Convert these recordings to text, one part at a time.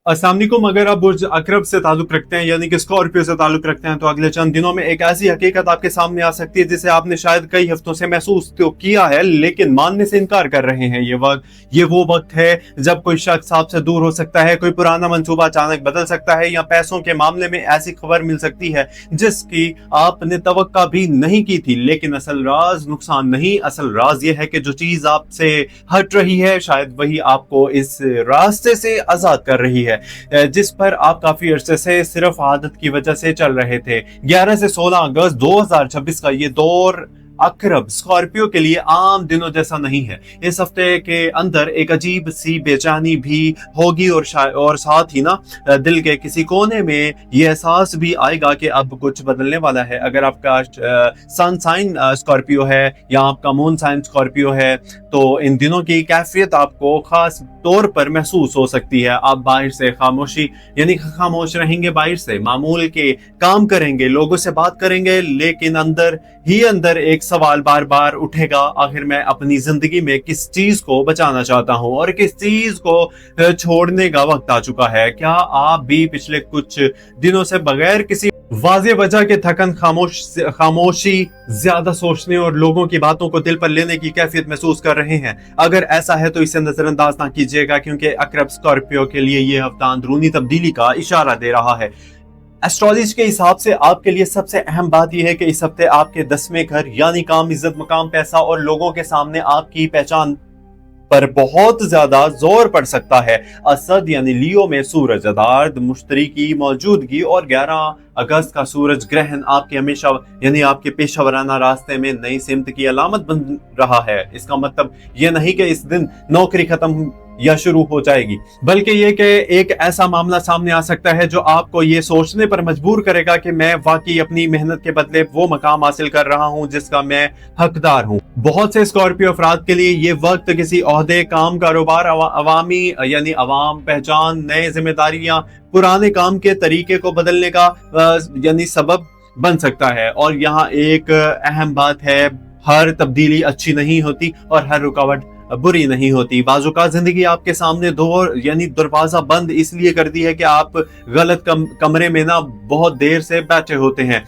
अस्सलाम वालेकुम। अगर आप बुर्ज अकरब से ताल्लुक रखते हैं यानी कि स्कॉर्पियो से ताल्लुक रखते हैं तो अगले चंद दिनों में एक ऐसी हकीकत आपके सामने आ सकती है जिसे आपने शायद कई हफ्तों से महसूस तो किया है लेकिन मानने से इनकार कर रहे हैं। ये वो वक्त है जब कोई शख्स आपसे दूर हो सकता है, कोई पुराना मंसूबा अचानक बदल सकता है या पैसों के मामले में ऐसी खबर मिल सकती है जिसकी आपने तवक्का भी नहीं की थी। लेकिन असल राज नुकसान नहीं, असल राज ये है कि जो चीज आपसे हट रही है शायद वही आपको इस रास्ते से आजाद कर रही है जिस पर आप काफी अरसे से सिर्फ आदत की वजह से चल रहे थे। 11 से 16 अगस्त 2026 का ये दौर अकरब स्कॉर्पियो के लिए आम दिनों जैसा नहीं है। इस हफ्ते के अंदर एक अजीब सी बेचैनी भी होगी और साथ ही ना दिल के किसी कोने में ये एहसास भी आएगा कि अब कुछ बदलने वाला है। अगर आपका सन साइन स्कॉर्पियो है या आपका मून साइन स्कॉर्पियो है तो इन दिनों की कैफियत आपको खास तौर पर महसूस हो सकती है। आप बाहर से खामोशी यानी खामोश रहेंगे, बाहर से मामूल के काम करेंगे, लोगों से बात करेंगे, लेकिन अंदर ही अंदर एक सवाल बार बार उठेगा, आखिर मैं अपनी जिंदगी में किस चीज को बचाना चाहता हूं और किस चीज को छोड़ने का वक्त आ चुका है। क्या आप भी पिछले कुछ दिनों से बगैर किसी वाज़ेह वजह के थकन, खामोशी, ज्यादा सोचने और लोगों की बातों को दिल पर लेने की कैफियत महसूस कर रहे हैं? अगर ऐसा है तो इसे नजरअंदाज ना कीजिएगा क्योंकि अकरब स्कॉर्पियो के लिए यह हफ्ता अंदरूनी तब्दीली का इशारा दे रहा है। एस्ट्रोलॉजी के हिसाब से आपके लिए सबसे अहम बात यह है कि इस हफ्ते आपके 10वें घर यानी काम, इज्जत, मकाम, पैसा और लोगों के सामने आपकी पहचान पर बहुत ज्यादा जोर पड़ सकता है। असद यानी लियो में सूरज, अदार्द, मुश्तरी की मौजूदगी और 11 अगस्त का सूरज ग्रहण आपके हमेशा यानी आपके पेशेवराना रास्ते में नई सिमत की अलामत बन रहा है। इसका मतलब यह नहीं कि इस दिन नौकरी खत्म या शुरू हो जाएगी, बल्कि ये कि एक ऐसा मामला सामने आ सकता है जो आपको ये सोचने पर मजबूर करेगा कि मैं वाकई अपनी मेहनत के बदले वो मकाम हासिल कर रहा हूं जिसका मैं हकदार हूं। बहुत से स्कॉर्पियो अफराद के लिए ये वक्त किसी ओहदे, काम, कारोबार, अवामी यानी अवाम, पहचान, नए जिम्मेदारियां, पुराने काम के तरीके को बदलने का यानी सबब बन सकता है। और यहाँ एक अहम बात है, हर तब्दीली अच्छी नहीं होती और हर रुकावट बुरी नहीं होती। बाजू का जिंदगी आपके सामने दरवाजा बंद इसलिए कर दी है कि आप गलत कमरे में ना बहुत देर से बैठे होते हैं।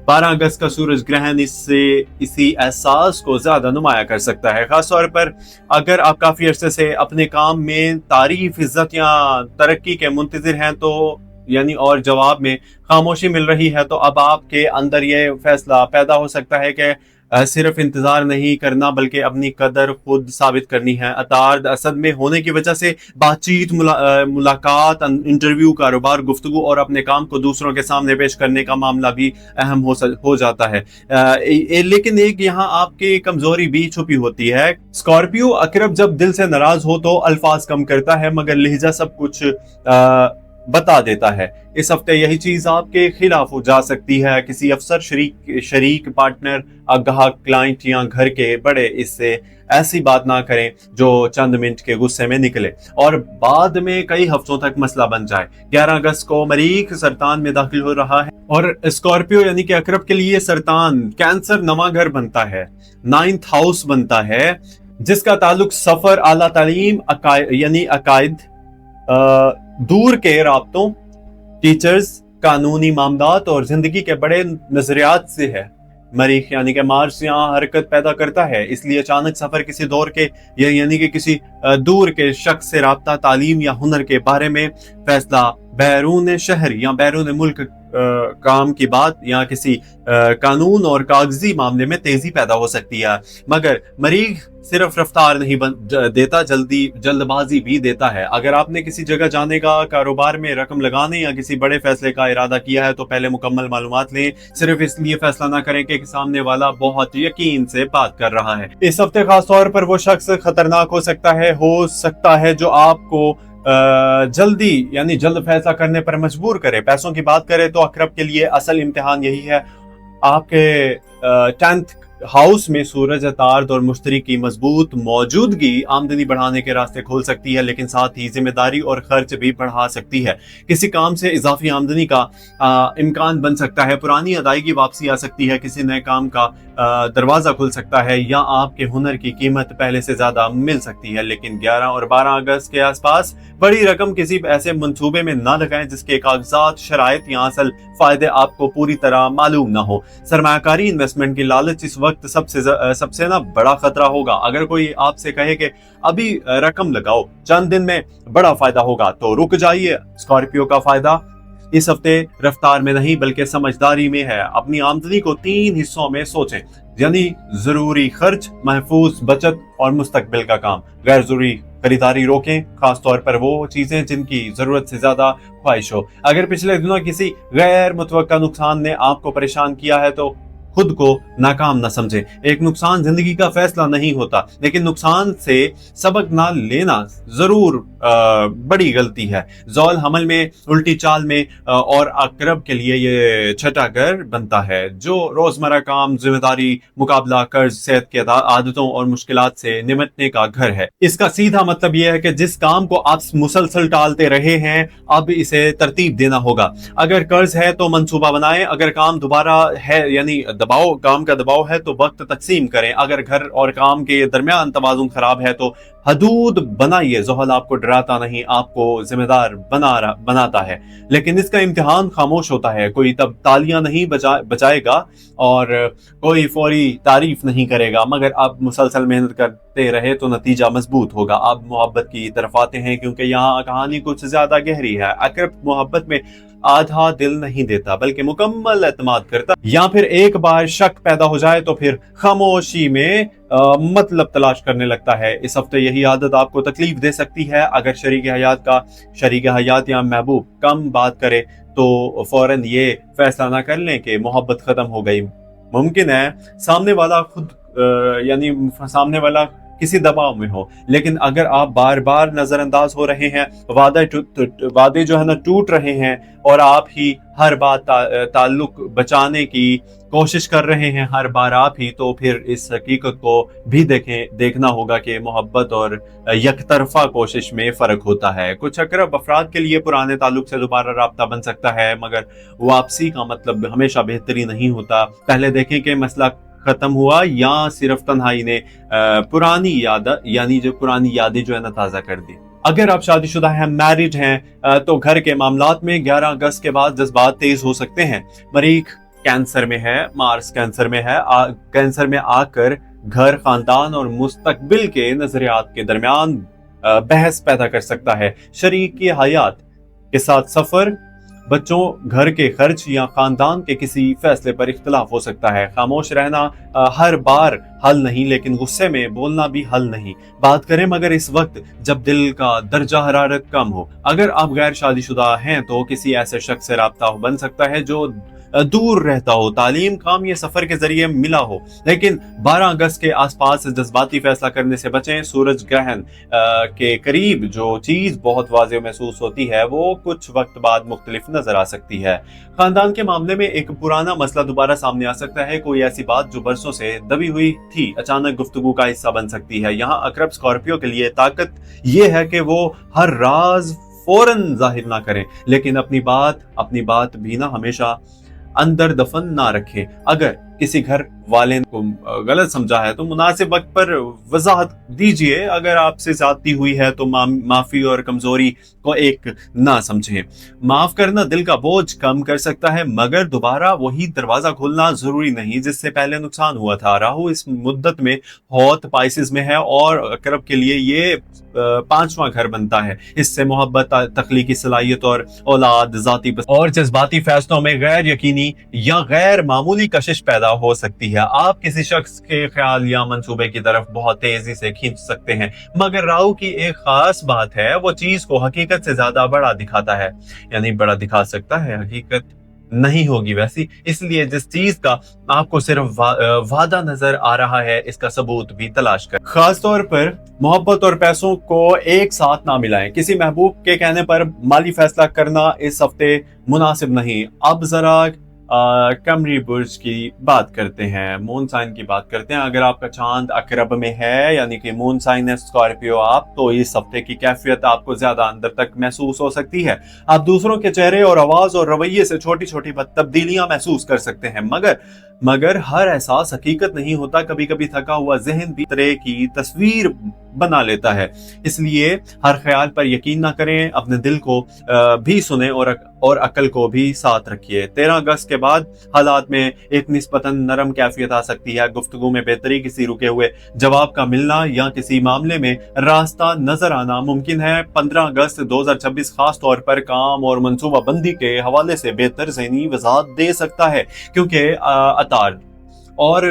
12 अगस्त का सूरज ग्रहण इसी एहसास को ज्यादा नुमाया कर सकता है, खासतौर पर अगर आप काफी अरसे से अपने काम में तारीफ, इज्जत या तरक्की के मुंतजिर हैं तो यानी और जवाब में खामोशी मिल रही है तो अब आपके अंदर ये फैसला पैदा हो सकता है कि सिर्फ इंतजार नहीं करना बल्कि अपनी कदर खुद साबित करनी है। अतार्द असद में होने की वजह से बातचीत, मुलाकात, इंटरव्यू, कारोबार, गुफ्तगू और अपने काम को दूसरों के सामने पेश करने का मामला भी अहम हो जाता है। लेकिन एक यहाँ आपकी कमजोरी भी छुपी होती है। स्कॉर्पियो अकरब जब दिल से नाराज हो तो अल्फाज कम करता है मगर लहजा सब कुछ बता देता है। इस हफ्ते यही चीज आपके खिलाफ हो जा सकती है। किसी अफसर, शरीक, पार्टनर, ग्राहक, क्लाइंट या घर के बड़े इससे ऐसी बात ना करें जो चंद मिनट के गुस्से में निकले और बाद में कई हफ्तों तक मसला बन जाए। 11 अगस्त को मरीख सरतान में दाखिल हो रहा है और स्कॉर्पियो यानी कि अकरब के लिए सरतान कैंसर नवा घर बनता है, 9th हाउस बनता है जिसका ताल्लुक सफर, आला तालीम, यानी अकायद, दूर के राब्तों, टीचर्स, कानूनी मामलात और जिंदगी के बड़े नजरियात से है। मरीख यानी कि मार्स यहाँ हरकत पैदा करता है, इसलिए अचानक सफर, किसी दौर के यानी कि किसी दूर के शख्स से राब्ता, तालीम या हुनर के बारे में फैसला, बैरून शहर या बैरून मुल्क काम की बात या किसी कानून और कागजी मामले में तेजी पैदा हो सकती है। मगर मरीख सिर्फ रफ्तार नहीं देता, जल्दबाजी भी देता है। अगर आपने किसी जगह जाने का, कारोबार में रकम लगाने या किसी बड़े फैसले का इरादा किया है तो पहले मुकम्मल मालूमात लें। सिर्फ इसलिए फैसला ना करें कि सामने वाला बहुत यकीन से बात कर रहा है। इस हफ्ते खास तौर पर वो शख्स खतरनाक हो सकता है जो आपको जल्द फैसला करने पर मजबूर करे। पैसों की बात करें तो अकरब के लिए असल इम्तिहान यही है, आपके 10th हाउस में सूरज तार्द और मुश्तरी की मजबूत मौजूदगी आमदनी बढ़ाने के रास्ते खोल सकती है, लेकिन साथ ही जिम्मेदारी और खर्च भी बढ़ा सकती है। किसी काम से इजाफी आमदनी का इम्कान बन सकता है, पुरानी अदायगी वापसी आ सकती है, किसी नए काम का दरवाजा खुल सकता है, या आपके हुनर की कीमत पहले से ज्यादा मिल सकती है। लेकिन 11 और 12 अगस्त के आसपास बड़ी रकम किसी ऐसे मंसूबे में ना लगाएं जिसके कागजात, शराइत या असल फायदे आपको पूरी तरह मालूम ना हो। सरमायाकारी इन्वेस्टमेंट की लालच इस वक्त सबसे ना बड़ा खतरा होगा। अगर कोई आपसे कहे कि अभी रकम लगाओ, चंद दिन में बड़ा फायदा होगा, तो रुक जाइए। स्कॉर्पियो का फायदा इस हफ्ते रफ्तार में नहीं बल्कि समझदारी में है। अपनी आमदनी को 3 हिस्सों में सोचें, यानी जरूरी खर्च, महफूज बचत और मुस्तकबिल का काम। गैर जरूरी खरीदारी रोकें, खासतौर पर वो चीजें जिनकी जरूरत से ज्यादा ख्वाहिश हो। अगर पिछले दिनों किसी गैर मुतवक्का नुकसान ने आपको परेशान किया है तो खुद को नाकाम ना समझें। एक नुकसान जिंदगी का फैसला नहीं होता, लेकिन नुकसान से सबक ना लेना जरूर बड़ी गलती है। ज़ौल हमल में, उल्टी चाल में और अकरब के लिए ये छठा घर बनता है, जो रोजमर्रा काम, जिम्मेदारी, मुकाबला, कर्ज, सेहत की आदतों और मुश्किलात से निपटने का घर है। इसका सीधा मतलब यह है कि जिस काम को आप मुसलसल टालते रहे हैं, अब इसे तरतीब देना होगा। अगर कर्ज है तो मंसूबा बनाएं, अगर काम दोबारा है यानी काम का दबाव है तो वक्त तकसीम करें। अगर घर और काम के दरमियान तवाज़ुन खराब है तो हदूद बनाइए। ज़ोहल आपको डराता नहीं, आपको जिम्मेदार बनाता है, लेकिन इसका इम्तिहान खामोश होता है। कोई तब तालियां नहीं बजाएगा और कोई फौरी तारीफ नहीं करेगा, मगर आप मुसलसल मेहनत करते रहे तो नतीजा मजबूत होगा। आप मोहब्बत की तरफ आते हैं क्योंकि यहाँ कहानी कुछ ज्यादा गहरी है। अकरब मोहब्बत में आधा दिल नहीं देता बल्कि मुकम्मल एतमाद करता, या फिर एक बार शक पैदा हो जाए तो फिर खामोशी में मतलब तलाश करने लगता है। इस हफ्ते यही आदत आपको तकलीफ दे सकती है। अगर शरीक हयात या महबूब कम बात करे तो फौरन ये फैसला ना कर लें कि मोहब्बत खत्म हो गई। मुमकिन है सामने वाला किसी दबाव में हो, लेकिन अगर आप बार बार नजरअंदाज हो रहे हैं, वादे जो है ना टूट रहे हैं, और आप ही हर बात ताल्लुक बचाने की कोशिश कर रहे हैं, हर बार आप ही, तो फिर इस हकीकत को भी देखना होगा कि मोहब्बत और यकतरफा कोशिश में फर्क होता है। कुछ अकरब अफराद के लिए पुराने ताल्लुक से दोबारा राब्ता बन सकता है, मगर वापसी का मतलब हमेशा बेहतरी नहीं होता। पहले देखें कि मसला खत्म हुआ या सिर्फ तन्हाई ने पुरानी यादें जो है ना ताजा कर दी। अगर आप शादीशुदा हैं, मैरिड हैं, तो घर के मामलात में 11 अगस्त के बाद जज्बात तेज हो सकते हैं। मरीख कैंसर में है, मार्स कैंसर में है, कैंसर में आकर घर, खानदान और मुस्तकबिल के नजरियात के दरमियान बहस पैदा कर सकता है। शरीक की हयात के साथ सफर, बच्चों, घर के खर्च या खानदान के किसी फैसले पर इख्तलाफ हो सकता है। खामोश रहना हर बार हल नहीं, लेकिन गुस्से में बोलना भी हल नहीं। बात करें मगर इस वक्त जब दिल का दर्जा हरारत कम हो। अगर आप गैर शादीशुदा हैं तो किसी ऐसे शख्स से राब्ता बन सकता है जो दूर रहता हो, तालीम, काम या सफर के जरिए मिला हो। लेकिन 12 अगस्त के आसपास जज्बाती फैसला करने से बचें। सूरज ग्रहण के करीब जो चीज बहुत वाज़ेह महसूस होती है वो कुछ वक्त बाद मुख्तलिफ नजर आ सकती है। खानदान के मामले में एक पुराना मसला दोबारा सामने आ सकता है। कोई ऐसी बात जो बरसों से दबी हुई थी अचानक गुफ्तगू का हिस्सा बन सकती है। यहाँ अकरब स्कॉर्पियो के लिए ताकत ये है कि वो हर राज फौरन जाहिर ना करें, लेकिन अपनी बात भी ना हमेशा अंदर दफन ना रखें। अगर किसी घर वाले को गलत समझा है तो मुनासिब वक्त पर वजाहत दीजिए। अगर आपसे ज्यादती हुई है तो माफी और कमजोरी को एक ना समझें। माफ करना दिल का बोझ कम कर सकता है, मगर दोबारा वही दरवाजा खोलना जरूरी नहीं जिससे पहले नुकसान हुआ था। राहु इस मुद्दत में हौत पाइसिस में है और अकरब के लिए ये 5वां घर बनता है। इससे मोहब्बत, तख्लीकी सलाहियत और औलाद, जाती और जज्बाती फैसलों में गैर यकीनी या गैर मामूली कशिश पैदा हो सकती है। आप किसी शख्स के ख्याल या मंसूबे की तरफ बहुत तेजी से खींच सकते हैं, मगर राहु की एक खास बात है, वो चीज को हकीकत से ज्यादा बड़ा दिखाता है, यानी बड़ा दिखा सकता है, हकीकत नहीं होगी वैसी। इसलिए जिस चीज का आपको सिर्फ वादा नजर आ रहा है, इसका सबूत भी तलाश कर। खास तौर पर मोहब्बत और पैसों को एक साथ ना मिलाएं। किसी महबूब के कहने पर माली फैसला करना इस हफ्ते मुनासिब नहीं। अब जरा कमरी बुर्ज की बात करते हैं, मून साइन की बात करते हैं। अगर आपका चांद अकरब में है यानी कि मून साइन है स्कॉर्पियो आप, तो इस हफ्ते की कैफियत आपको ज्यादा अंदर तक महसूस हो सकती है। आप दूसरों के चेहरे और आवाज और रवैये से छोटी छोटी तब्दीलियां महसूस कर सकते हैं, मगर हर एहसास हकीकत नहीं होता। कभी कभी थका हुआ जहन भी तरह की तस्वीर बना लेता है, इसलिए हर ख्याल पर यकीन ना करें, अपने दिल को भी सुने और अकल को भी साथ रखिए। 13 अगस्त के बाद हालात में एक निस्बतन नरम कैफियत आ सकती है। गुफ्तगू में बेहतरी, किसी रुके हुए जवाब का मिलना या किसी मामले में रास्ता नजर आना मुमकिन है। 15 अगस्त 2026 खास तौर पर काम और मंसूबा बंदी के हवाले से बेहतर ज़हनी वज़ाहत दे सकता है, क्योंकि अतार और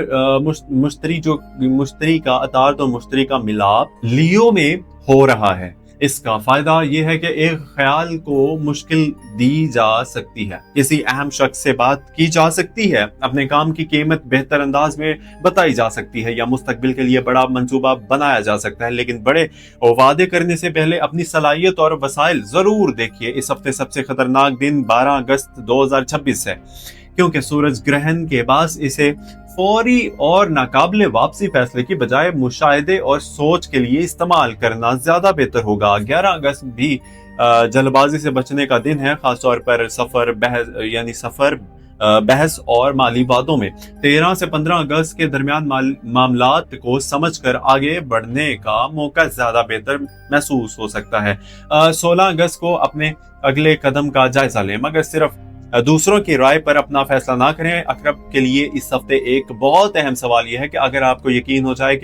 मुश्तरी का अतार तो मुश्तरी का मिलाप लियो में हो रहा है। इसका फायदा यह है कि एक ख्याल को मुश्किल दी जा सकती है, किसी अहम शख्स से बात की जा सकती है, अपने काम की कीमत बेहतर अंदाज में बताई जा सकती है, या मुस्तकबिल के लिए बड़ा मंसूबा बनाया जा सकता है। लेकिन बड़े वादे करने से पहले अपनी सलाहियत और वसाइल जरूर देखिए। इस हफ्ते सबसे खतरनाक दिन 12 अगस्त 2026 है, क्योंकि सूरज ग्रहण के बाद इसे फौरी और नाकाबिले वापसी फैसले की बजाय मुशाहिदे और सोच के लिए इस्तेमाल करना ज्यादा बेहतर होगा। 11 अगस्त भी जल्दबाजी से बचने का दिन है, खासतौर पर सफर बहस और माली बातों में। 13 से 15 अगस्त के दरमियान मामलात को समझकर आगे बढ़ने का मौका ज्यादा बेहतर महसूस हो सकता है। 16 अगस्त को अपने अगले कदम का जायजा लें, मगर सिर्फ दूसरों की राय पर अपना फैसला ना करें। अकरब के लिए इस हफ्ते एक बहुत अहम सवाल यह है कि अगर आपको यकीन हो जाए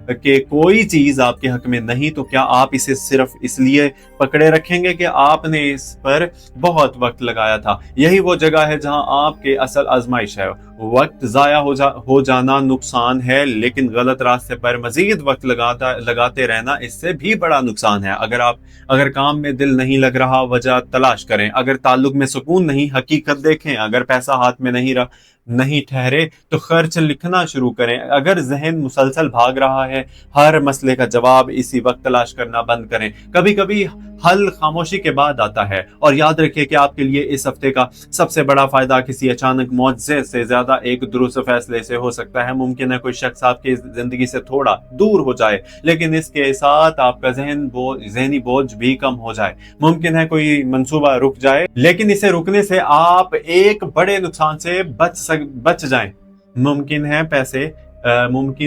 कि कोई चीज आपके हक में नहीं, तो क्या आप इसे सिर्फ इसलिए पकड़े रखेंगे कि आपने इस पर बहुत वक्त लगाया था? यही वो जगह है जहां आपके असल आजमाइश है। वक्त जाया हो जाना नुकसान है, लेकिन गलत रास्ते पर मजीद वक्त लगाते रहना इससे भी बड़ा नुकसान है। अगर काम में दिल नहीं लग रहा, वजह तलाश करें। अगर ताल्लुक में सुकून नहीं, हकीकत देखें। अगर पैसा हाथ में नहीं ठहरे, तो खर्च लिखना शुरू करें। अगर जहन मुसलसल भाग रहा है, हर मसले का जवाब इसी वक्त तलाश करना बंद करें। कभी कभी हल खामोशी के बाद आता है। और याद रखिए कि आपके लिए इस हफ्ते का सबसे बड़ा फायदा किसी अचानक मुआवजे से ज्यादा एक दुरुस्त फैसले से हो सकता है। मुमकिन है कोई शख्स आपकी जिंदगी से थोड़ा दूर हो जाए, लेकिन इसके साथ आपका जहनी बोझ भी कम हो जाए। मुमकिन है कोई मंसूबा रुक जाए, लेकिन इसे रुकने से आप एक बड़े नुकसान से बच जाएं। मुमकिन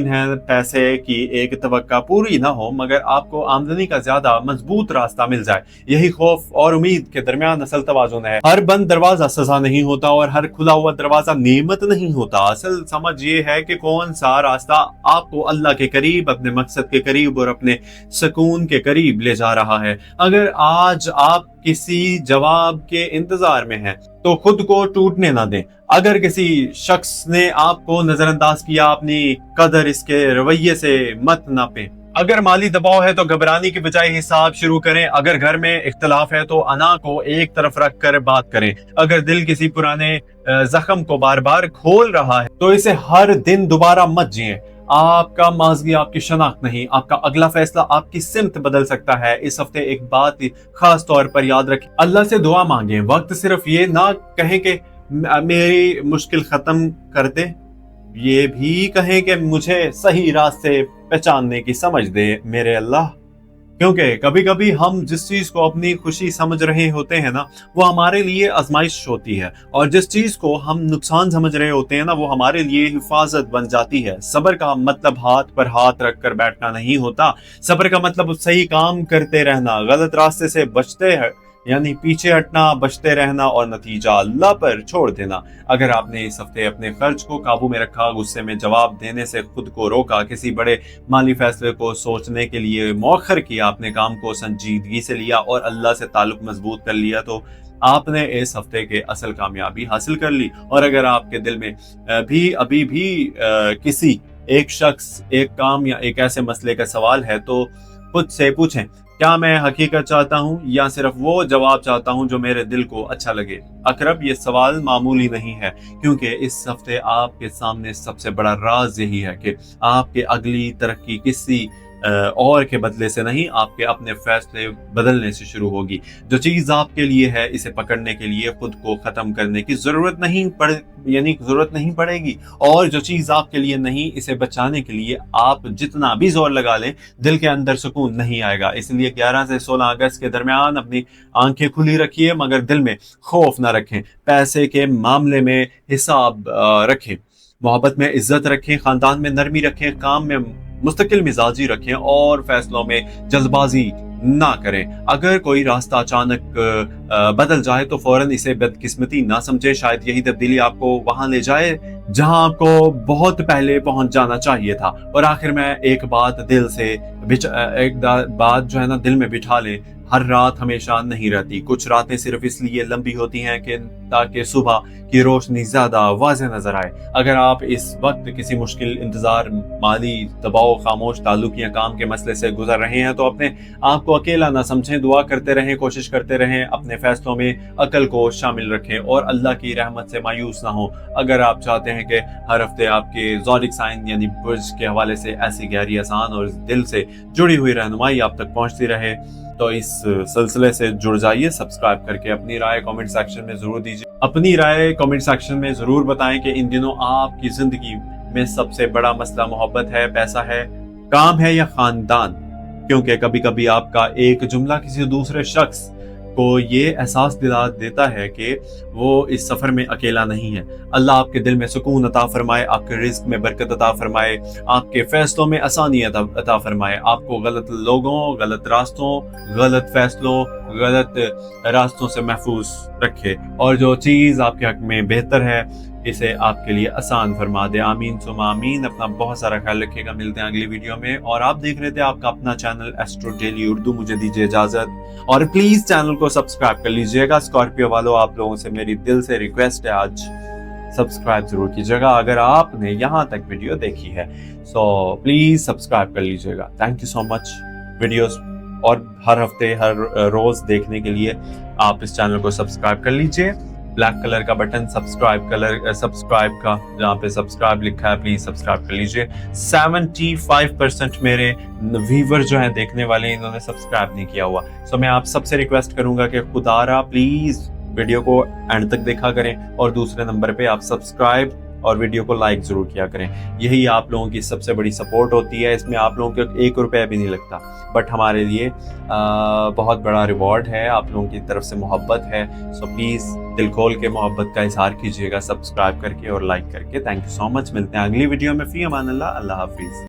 है पैसे की एक तवक्का पूरी ना हो, मगर आपको आमदनी का ज्यादा मजबूत रास्ता मिल जाए। यही खौफ और उम्मीद के दरमियान असल तवाज़ुन है। हर बंद दरवाजा सजा नहीं होता और हर खुला हुआ दरवाजा नेमत नहीं होता। असल समझ ये है कि कौन सा रास्ता आपको अल्लाह के करीब, अपने मकसद के करीब और अपने सुकून के करीब ले जा रहा है। अगर आज आप किसी जवाब के इंतजार में हैं, तो खुद को टूटने ना दें। अगर किसी शख्स ने आपको नजरअंदाज किया, अपनी कदर इसके रवैये से मत नापें। अगर माली दबाव है तो घबराने की बजाय हिसाब शुरू करें। अगर घर में इख्तलाफ है तो अना को एक तरफ रख कर बात करें। अगर दिल किसी पुराने जख्म को बार बार खोल रहा है, तो इसे हर दिन दोबारा मत जिएं। आपका माज़ी आपकी शनाख्त नहीं, आपका अगला फैसला आपकी सिमत बदल सकता है। इस हफ्ते एक बात खास तौर पर याद रखें, अल्लाह से दुआ मांगें। वक्त सिर्फ ये ना कहें कि मेरी मुश्किल खत्म कर दे, ये भी कहें कि मुझे सही रास्ते पहचानने की समझ दे मेरे अल्लाह। क्योंकि कभी कभी हम जिस चीज को अपनी खुशी समझ रहे होते हैं ना, वो हमारे लिए आजमाइश होती है, और जिस चीज को हम नुकसान समझ रहे होते हैं ना, वो हमारे लिए हिफाजत बन जाती है। सब्र का मतलब हाथ पर हाथ रखकर बैठना नहीं होता। सब्र का मतलब सही काम करते रहना, गलत रास्ते से बचते यानी पीछे हटना, बचते रहना और नतीजा अल्लाह पर छोड़ देना। अगर आपने इस हफ्ते अपने खर्च को काबू में रखा, गुस्से में जवाब देने से खुद को रोका, किसी बड़े माली फैसले को सोचने के लिए मौखर किया, अपने काम को संजीदगी से लिया और अल्लाह से ताल्लुक मजबूत कर लिया, तो आपने इस हफ्ते के असल कामयाबी हासिल कर ली। और अगर आपके दिल में अभी भी किसी एक शख्स, एक काम या एक ऐसे मसले का सवाल है, तो खुद से पूछें, क्या मैं हकीकत चाहता हूँ या सिर्फ वो जवाब चाहता हूँ जो मेरे दिल को अच्छा लगे? अकरब, ये सवाल मामूली नहीं है, क्योंकि इस हफ्ते आपके सामने सबसे बड़ा राज यही है कि आपके अगली तरक्की किसी और के बदले से नहीं, आपके अपने फैसले बदलने से शुरू होगी। जो चीज़ आपके लिए है इसे पकड़ने के लिए खुद को ख़त्म करने की ज़रूरत नहीं पड़ेगी, और जो चीज़ आपके लिए नहीं इसे बचाने के लिए आप जितना भी जोर लगा लें दिल के अंदर सुकून नहीं आएगा। इसलिए 11 से 16 अगस्त के दरमियान अपनी आंखें खुली रखिए मगर दिल में खौफ ना रखें। पैसे के मामले में हिसाब रखें, मोहब्बत में इज्जत रखें, खानदान में नरमी रखें, काम में मुस्तकिल मिजाजी रखें और फैसलों में जल्दबाजी ना करें। अगर कोई रास्ता अचानक बदल जाए तो फौरन इसे बदकिस्मती ना समझे, शायद यही तब्दीली आपको वहां ले जाए जहां आपको बहुत पहले पहुंच जाना चाहिए था। और आखिर में एक बात जो है ना दिल में बिठा लें, हर रात हमेशा नहीं रहती। कुछ रातें सिर्फ इसलिए लंबी होती हैं कि ताकि सुबह की रोशनी ज्यादा वाज़ेह नजर आए। अगर आप इस वक्त किसी मुश्किल, इंतजार, माली दबाव, खामोश ताल्लुक या काम के मसले से गुजर रहे हैं तो अपने आप को अकेला ना समझें, दुआ करते रहें, कोशिश करते रहें, अपने फैसलों में अकल को शामिल रखें और अल्लाह की रहमत से मायूस ना हो। अगर आप चाहते हैं कि हर हफ्ते आपके ज़ोडिक साइन यानी बुर्ज के हवाले से ऐसी गहरी, आसान और दिल से जुड़ी हुई रहनुमाई आप तक पहुंचती रहे तो इस सिलसिले से जुड़ जाइए सब्सक्राइब करके। अपनी राय कमेंट सेक्शन में जरूर दीजिए, अपनी राय कमेंट सेक्शन में जरूर बताएं कि इन दिनों आपकी जिंदगी में सबसे बड़ा मसला मोहब्बत है, पैसा है, काम है या खानदान। क्योंकि कभी कभी आपका एक जुमला किसी दूसरे शख्स को ये एहसास दिला देता है कि वो इस सफर में अकेला नहीं है। अल्लाह आपके दिल में सुकून अता फरमाए, आपके रिज्क में बरकत अता फरमाए, आपके फैसलों में आसानी अता फरमाए, आपको गलत लोगों, गलत रास्तों, गलत फैसलों, गलत रास्तों से महफूज रखे और जो चीज़ आपके हक में बेहतर है इसे आपके लिए आसान फरमा दे। आमीन सुमा आमीन। अपना बहुत सारा ख्याल रखिएगा, मिलते हैं अगली वीडियो में। और आप देख रहे थे आपका अपना चैनल एस्ट्रो डेली उर्दू। मुझे दीजिए इजाजत और प्लीज चैनल को सब्सक्राइब कर लीजिएगा। स्कॉर्पियो वालों, आप लोगों से मेरी दिल से रिक्वेस्ट है, आज सब्सक्राइब जरूर कीजिएगा अगर आपने यहाँ तक वीडियो देखी है। सो प्लीज सब्सक्राइब कर लीजिएगा। Thank you so much. Videos और हर हफ्ते हर रोज देखने के लिए आप इस चैनल को सब्सक्राइब कर लीजिए। ब्लैक कलर का बटन सब्सक्राइब का जहाँ पे सब्सक्राइब लिखा है, प्लीज सब्सक्राइब कर लीजिए। 75% मेरे व्यूवर जो हैं देखने वाले, इन्होंने सब्सक्राइब नहीं किया हुआ। सो मैं आप सबसे रिक्वेस्ट करूंगा कि खुदारा प्लीज वीडियो को एंड तक देखा करें और दूसरे नंबर पे आप सब्सक्राइब और वीडियो को लाइक जरूर किया करें। यही आप लोगों की सबसे बड़ी सपोर्ट होती है। इसमें आप लोगों को 1 रुपया भी नहीं लगता, बट हमारे लिए बहुत बड़ा रिवॉर्ड है, आप लोगों की तरफ से मोहब्बत है। सो प्लीज़ दिल खोल के मोहब्बत का इजहार कीजिएगा सब्सक्राइब करके और लाइक करके। Thank you so much. मिलते हैं अगली वीडियो में। फी अमान अल्लाह। अल्लाह हाफिज़।